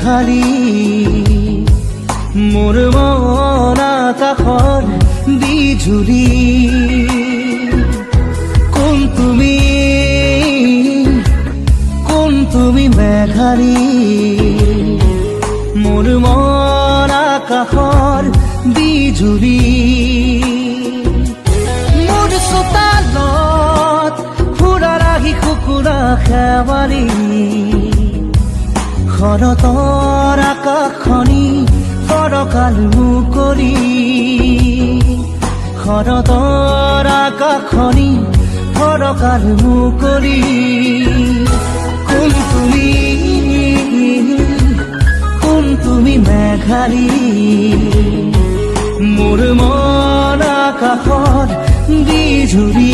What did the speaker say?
মেঘালী মোৰ মন আকাশৰ বিজুলী কোন তুমি মেঘালী মোৰ মন আকাশৰ বিজুলী মোৰ চোতালত ফুৰা ৰাখি কুকুৰা খেৱালী শৰতৰ আকাশখনি ফৰকাল মুকলি শৰতৰ আকাশখনি ফৰকাল মুকলি কোন তুমি মেঘালী মোৰ মন আকাশত বিজুলী